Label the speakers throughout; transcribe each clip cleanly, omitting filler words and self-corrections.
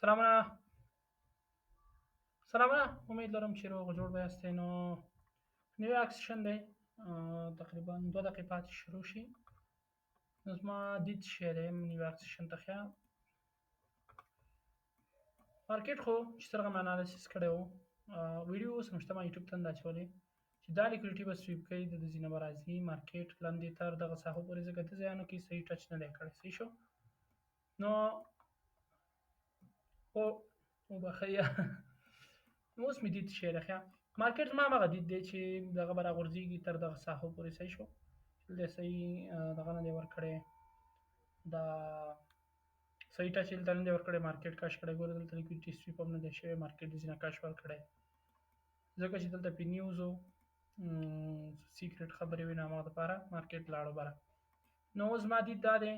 Speaker 1: سلامونه سلامونه امید لرم چې روغ جوړ به یاستئ. نو نوی اکسیشن دی، تقریبا 2 دقیقې پاتې شروع شي. نو زما دید شی دی نوی اکسیشن ته ښه مارکیټ خو چې څرنګه مې انالیسس کړی و، ویډیو اوس هم شته، ما یوټیوب ته هم ده اچولې چې دا لیکوډیټي به سویپ کوي، د دې نه به راځي مارکیټ لاندې تر دغه ساحو پورې، ځکه دې ځایونو کې صحیح ټچ نه دی کړی. صحیح شو. نو وبښئ اوس مې دید شی دی ښه مارکیټ زما هماغه دید دی چې دغه به راغورځېږي تر دغه ساحو پورې. صحیح شو. دلته صحیح دغه نه دی ورکړی، دا صحیح ټچ دلته نه دی ورکړی، مارکیټ کش کړی. ګوره دلته لیکوډیټي سویپ هم نه دی شوی، مارکیټ دې نه کش ورکړی، ځکه چې دلته پې نیوز و، سیکرټ خبرې وې، نو هماغه دپاره مارکیټ لاړو بره. نو اوس زما دید دا دی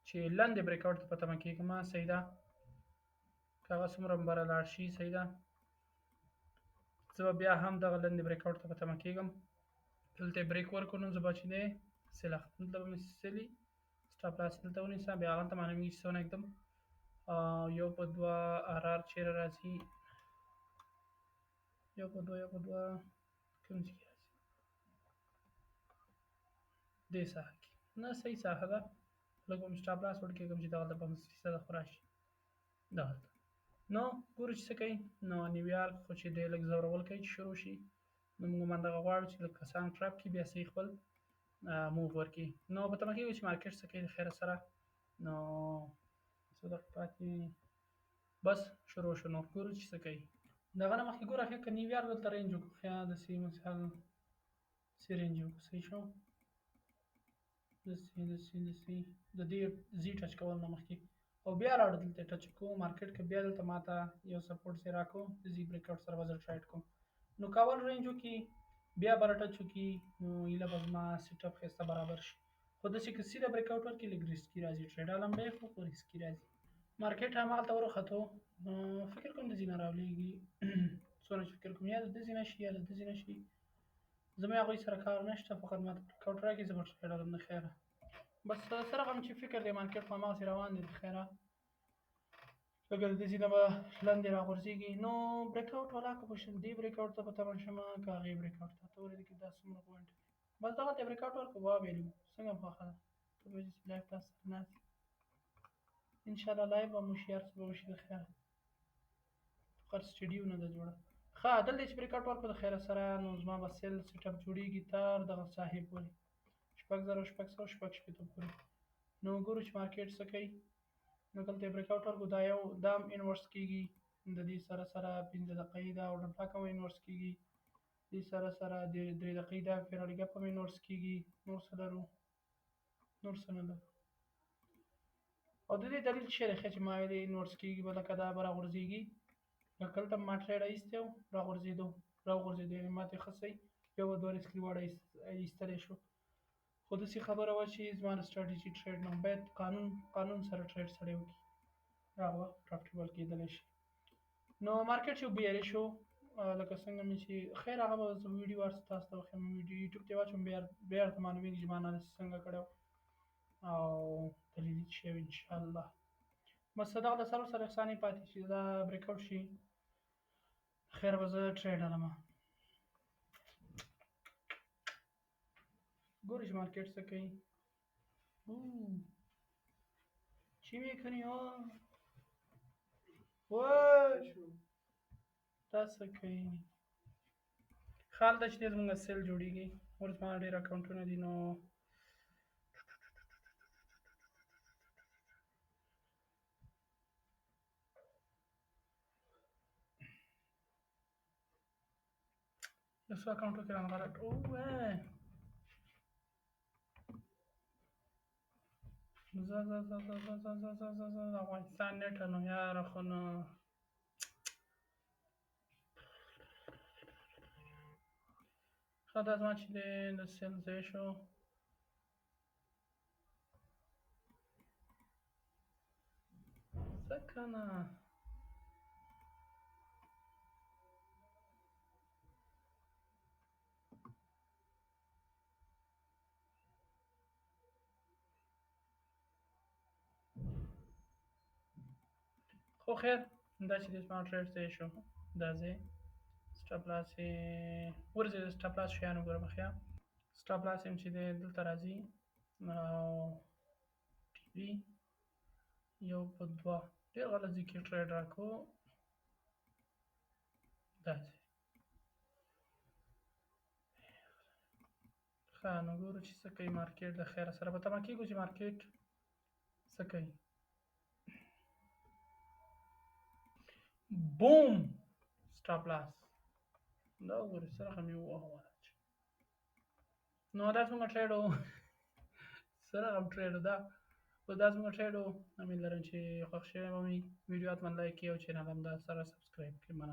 Speaker 1: چې لاندې بریک آوټ ته په تمه کېږم. صحیح ده، که هغه څومره هم بره لاړ شي صحیح ده، زه به بیا هم دغه لاندې بریک آوټ ته په تمه کېږم. دلته یې بریک ورکړو نو زه به چې دی سیل اخلم، دلته به مې سیلي سټاپ لاس دلته ونیسم، بیا هغلته معلومېږي چې څونه اکدم 1 په 2 آر آر چېرې راځي، 1 په 2 کوم ځای کې راځي، دې ساحه کې نه صحیح ساحه ده. لږ به مې سټاپ لاس ورکېږم چې دغلته 50% خو راشي دغلته. نو ګورو چې څه کوي. نو نیویارک خو چې دی لږ ځورول کوي چې شروع شي، نو موږ هم همدغه غواړو چې لږ کسان ټراپ کړي، بیا صحیح خپل موو ورکړي. نو په تمه کېږو چې مارکیټ څه کوي د خیره سره. نو څو دقیقې پاتې بس شروع شو، نو ګورو چې څه کوي. دغه نه مخکې ګوره ښه که نیویارک دلته رینج وکړو، ښه داسې مثال داسې رینج وکړو. صحیح شو. داسې د دې زی ټچ کول نه مخکې او بیا راوړو دلته ټچ وکړو مارکیټ که بیا دلته ماته یو سپورټ ځای راکړو د زی بریک آوټ سره به زه ټرایډ کوم. نو که اول رینج وکړي بیا به راټچ وکړي، نو ایله به زما سیټ اپ ښایسته برابر شي. خو داسې که سیده بریک آوټ ورکړي لږ ریسکي راځي، ټریډ عالم دی خو ریسکي راځي. مارکیټ هماغلته ورختو، فکر کوم د ځای نه راولېږي څونه چې فکر کوم یا د ده ځای نه شي یا د ده ځای نه شي، زما هغوی سره کار نشته، فقط ماته بریک آوټ راکړي زه به ټریډ عالم د خیره. بس سره هم چې فکر دی مارکیټ خو هماغسې روان دی د خیره، لکه د دې ځای نه به لاندې راغورځېږي. نو بریک آوټ والا که په دې بریک آوټ ته په تمه شمه که هغې بریک آوټ ته، ته ورېږدې کې دا څومره پوینټ دی، بس دغلته بریک آوټ ورکړو وویلو څنګه هم خوښه ده. ته به وایې چې لایف تاسو سره ناست یم، انشاءالله لایف به هم وشي، هر څه به وشي د خیره، فقط سټډیو نه ده جوړه. ښه دلته چې بریک آوټ ورکړو د خیره سره، نو زما به سیل سیټ اپ جوړېږي تر دغه ساحې پورې 6600 پورې. نو ګورو چې مارکیټ څه کوي. نو دلته یې بریک آوټ ورکړو، دا هم انورس کېږي، د دې سره سره 15 دقیقې دا اورډر بلاک هم انورس کېږي، دې سره سره د 3 دقیقې دا فیراري ګپ هم انورس کېږي. نور څه لرو؟ نور څه نه لرو. او د دې دلیل څه دی ښه چې ما ویلې انورس کېږي، به لکه دا به راغورځېږي، لکه دلته ما ټریډ ایستی و راغورځېدو، یعنې ما ته یې ښه صحیح 1 2 ریسک ریوارډ ایستلی شو. خو داسې خبره وه چې زما د سټراټیجي ټریډ نه باید قانون سره ټریډ سړی وکړي، هغه به پرافټیبل کېدلی شي. نو مارکیټ چې بیارې شو، لکه څنګه مې چې خیر هغه به زه ویډیو هر څه تاسو ته وښیم، یوټیوب ته یې واچوم، بیا درته معلومېږي چې ما انالیسس څنګه کړی او دلیل یې څه شی وي انشاءالله. بس دغه د 4 ثانیې پاتې چې دا بریک آوټ شي، خیر به زه ټریډ حلمه. ګورو چې مارکیټ څه کوي. چی میکنی وای دا څه کوي. ښه هلته چې دی زموږ سیل جوړېږي، اوس زما ډېر اکاونټونه دي، نو یو څو اکاونټو کې رانغلط وای ځه افغانستان نېټه نو یاره خو نو ښه دا زما چې دی د سیل ځای شو. څه که نه خو خیر دا چې د زما ټریډ ځای شو دا ځای سټاپ لاس یې ورځي د سټاپ لاس شیان وګورم ښه سټاپ لاس هم چې دی دلته راځي او ټي وي یو په دوه ډېر غلط ځای کې ټریډ راکړو دا ځای ښه نو ګورو چې څه کوي مارکیټ د خیره سره په تمه کېږو چې مارکیټ څه کوي بوم سټاپ لاس دا وګورئ څه رقم یې ووهه نو دا څنګه ټریډ و څه رقم ټریډ و دا زموږ ټریډ و امید لرم چې خوښ شوی به وي ویډیو حتما لایک کړئ او چینل همدا سره سبسکرایب کړئ مننه